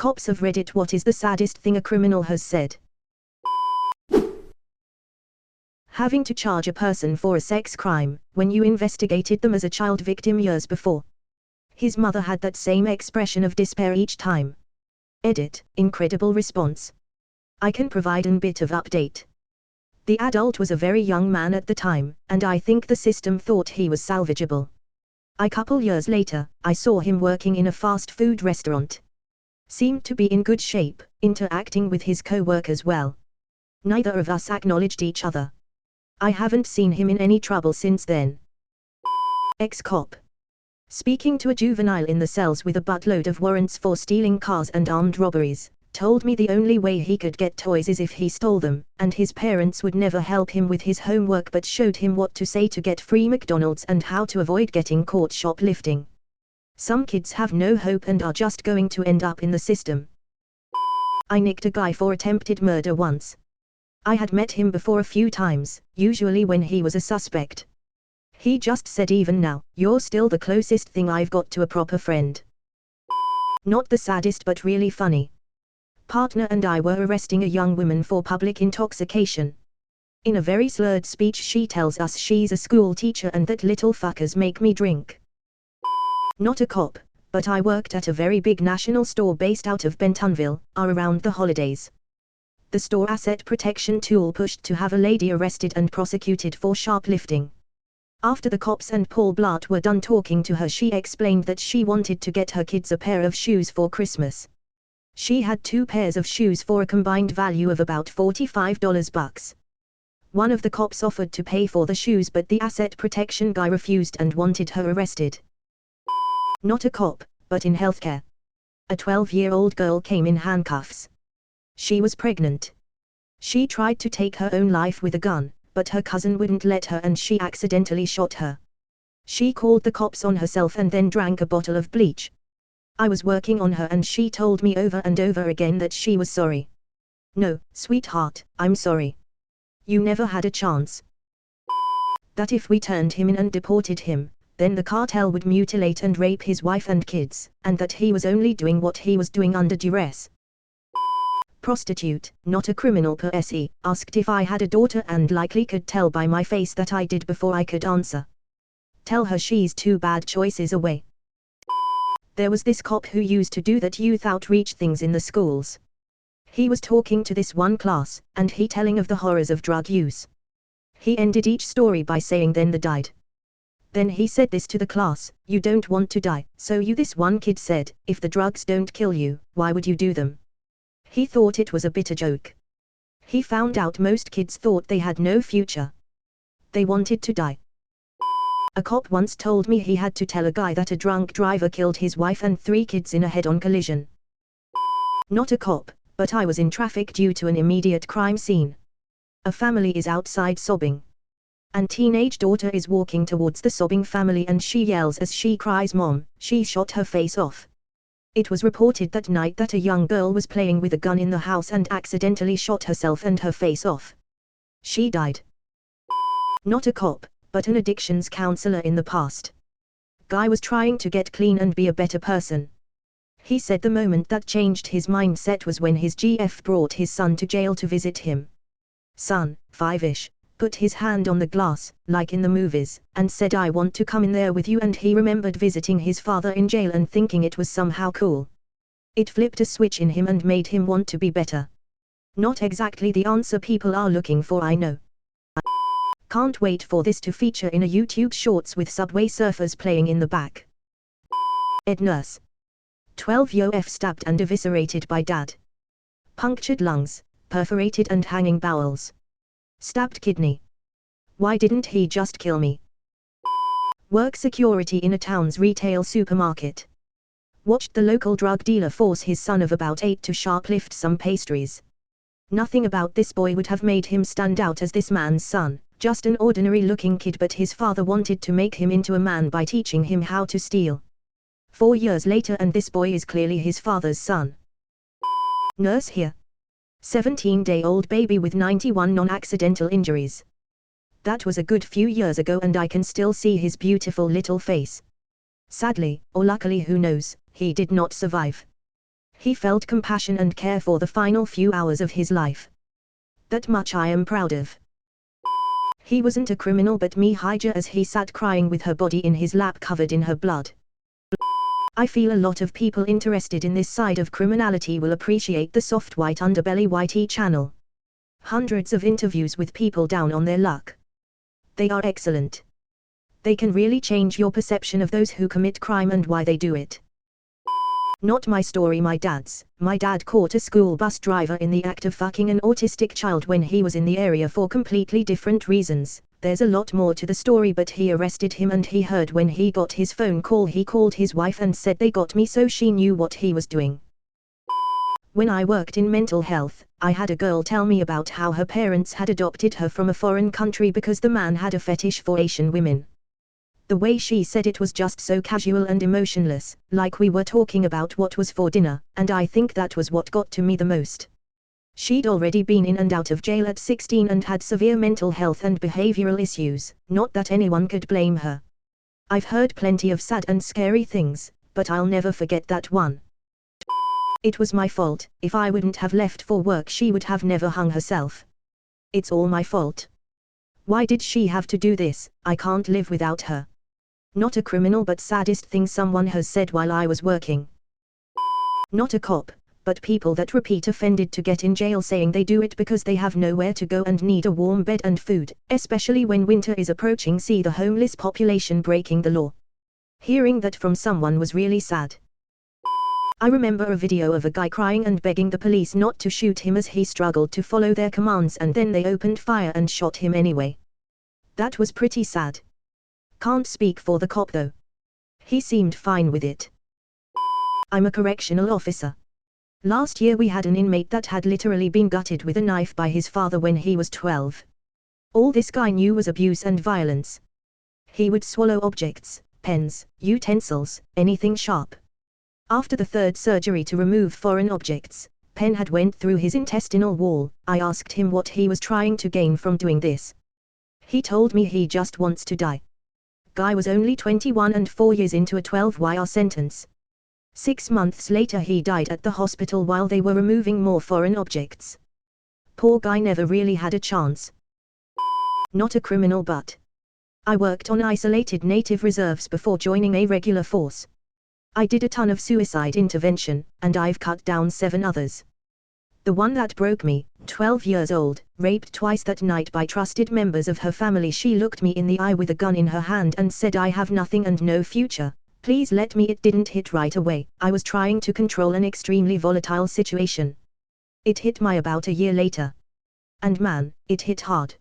Cops of Reddit, what is the saddest thing a criminal has said? Having to charge a person for a sex crime, when you investigated them as a child victim years before. His mother had that same expression of despair each time. Edit, incredible response. I can provide a bit of update. The adult was a very young man at the time, and I think the system thought he was salvageable. A couple years later, I saw him working in a fast food restaurant. Seemed to be in good shape, interacting with his co-workers well. Neither of us acknowledged each other. I haven't seen him in any trouble since then. Ex-cop. Speaking to a juvenile in the cells with a buttload of warrants for stealing cars and armed robberies, told me the only way he could get toys is if he stole them, and his parents would never help him with his homework but showed him what to say to get free McDonald's and how to avoid getting caught shoplifting. Some kids have no hope and are just going to end up in the system. I nicked a guy for attempted murder once. I had met him before a few times, usually when he was a suspect. He just said, even now, you're still the closest thing I've got to a proper friend. Not the saddest but really funny. Partner and I were arresting a young woman for public intoxication. In a very slurred speech she tells us she's a school teacher and that little fuckers make me drink. Not a cop, but I worked at a very big national store based out of Bentonville, around the holidays. The store asset protection tool pushed to have a lady arrested and prosecuted for shoplifting. After the cops and Paul Blart were done talking to her, she explained that she wanted to get her kids a pair of shoes for Christmas. She had 2 pairs of shoes for a combined value of about $45 bucks. One of the cops offered to pay for the shoes but the asset protection guy refused and wanted her arrested. Not a cop, but in healthcare. A 12-year-old girl came in handcuffs. She was pregnant. She tried to take her own life with a gun, but her cousin wouldn't let her and she accidentally shot her. She called the cops on herself and then drank a bottle of bleach. I was working on her and she told me over and over again that she was sorry. No, sweetheart, I'm sorry. You never had a chance. That if we turned him in and deported him, then the cartel would mutilate and rape his wife and kids, and that he was only doing what he was doing under duress. Prostitute, not a criminal per se, asked if I had a daughter and likely could tell by my face that I did before I could answer. Tell her she's 2 bad choices away. There was this cop who used to do that youth outreach things in the schools. He was talking to this one class, and he telling of the horrors of drug use. He ended each story by saying then they died. Then he said this to the class, you don't want to die, so you. This one kid said, if the drugs don't kill you, why would you do them? He thought it was a bitter joke. He found out most kids thought they had no future. They wanted to die. A cop once told me he had to tell a guy that a drunk driver killed his wife and 3 kids in a head-on collision. Not a cop, but I was in traffic due to an immediate crime scene. A family is outside sobbing. And teenage daughter is walking towards the sobbing family and she yells as she cries, "Mom, she shot her face off." It was reported that night that a young girl was playing with a gun in the house and accidentally shot herself and her face off. She died. Not a cop, but an addictions counselor in the past. Guy was trying to get clean and be a better person. He said the moment that changed his mindset was when his GF brought his son to jail to visit him. Son, 5-ish, put his hand on the glass, like in the movies, and said, "I want to come in there with you," and he remembered visiting his father in jail and thinking it was somehow cool. It flipped a switch in him and made him want to be better. Not exactly the answer people are looking for, I know. Can't wait for this to feature in a YouTube Shorts with Subway Surfers playing in the back. Ed nurse. 12-year-old stabbed and eviscerated by dad. Punctured lungs, perforated and hanging bowels. Stabbed kidney. Why didn't he just kill me? Work security in a town's retail supermarket. Watched the local drug dealer force his son of about 8 to shoplift some pastries. Nothing about this boy would have made him stand out as this man's son, just an ordinary-looking kid, but his father wanted to make him into a man by teaching him how to steal. 4 years later and this boy is clearly his father's son. Nurse here. 17-day-old baby with 91 non-accidental injuries. That was a good few years ago and I can still see his beautiful little face. Sadly, or luckily who knows, he did not survive. He felt compassion and care for the final few hours of his life. That much I am proud of. He wasn't a criminal but me Hija as he sat crying with her body in his lap covered in her blood. I feel a lot of people interested in this side of criminality will appreciate the soft white underbelly YT channel. Hundreds of interviews with people down on their luck. They are excellent. They can really change your perception of those who commit crime and why they do it. Not my story, my dad's. My dad caught a school bus driver in the act of fucking an autistic child when he was in the area for completely different reasons. There's a lot more to the story, but he arrested him and he heard when he got his phone call he called his wife and said they got me, so she knew what he was doing. When I worked in mental health, I had a girl tell me about how her parents had adopted her from a foreign country because the man had a fetish for Asian women. The way she said it was just so casual and emotionless, like we were talking about what was for dinner, and I think that was what got to me the most. She'd already been in and out of jail at 16 and had severe mental health and behavioral issues, not that anyone could blame her. I've heard plenty of sad and scary things, but I'll never forget that one. It was my fault. If I wouldn't have left for work she would have never hung herself. It's all my fault. Why did she have to do this? I can't live without her. Not a criminal but saddest thing someone has said while I was working. Not a cop, but people that repeat offended to get in jail saying they do it because they have nowhere to go and need a warm bed and food, especially when winter is approaching. See the homeless population breaking the law. Hearing that from someone was really sad. I remember a video of a guy crying and begging the police not to shoot him as he struggled to follow their commands, and then they opened fire and shot him anyway. That was pretty sad. Can't speak for the cop though. He seemed fine with it. I'm a correctional officer. Last year we had an inmate that had literally been gutted with a knife by his father when he was 12. All this guy knew was abuse and violence. He would swallow objects, pens, utensils, anything sharp. After the third surgery to remove foreign objects, pen had went through his intestinal wall. I asked him what he was trying to gain from doing this. He told me he just wants to die. Guy was only 21 and 4 years into a 12-year sentence. 6 months later he died at the hospital while they were removing more foreign objects. Poor guy never really had a chance. Not a criminal but I worked on isolated native reserves before joining a regular force. I did a ton of suicide intervention, and I've cut down 7 others. The one that broke me, 12 years old, raped twice that night by trusted members of her family. She looked me in the eye with a gun in her hand and said, "I have nothing and no future. Please let me." It didn't hit right away. I was trying to control an extremely volatile situation. It hit me about a year later. And man, it hit hard.